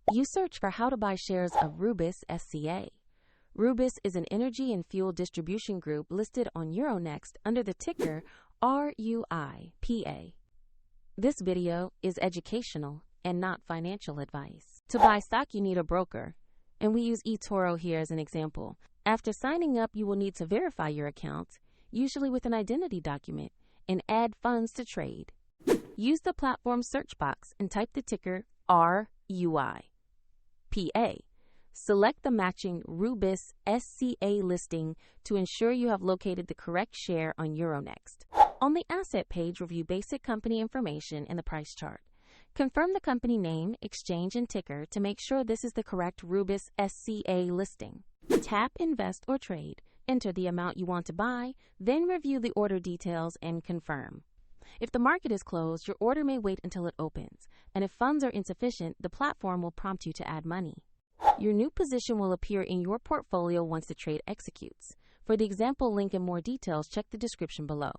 You search for how to buy shares of Rubis SCA. Rubis is an energy and fuel distribution group listed on Euronext under the ticker RUI.PA. This video is educational and not financial advice. To buy stock, you need a broker, and we use eToro here as an example. After signing up, you will need to verify your account, usually with an identity document, and add funds to trade. Use the platform search box and type the ticker RUI.PA. Select the matching Rubis SCA listing to ensure you have located the correct share on Euronext. On the asset page, review basic company information and the price chart. Confirm the company name, exchange, and ticker to make sure this is the correct Rubis SCA listing. Tap Invest or Trade. Enter the amount you want to buy, then review the order details and confirm. If the market is closed, your order may wait until it opens, and if funds are insufficient, the platform will prompt you to add money. Your new position will appear in your portfolio once the trade executes. For the example link and more details, check the description below.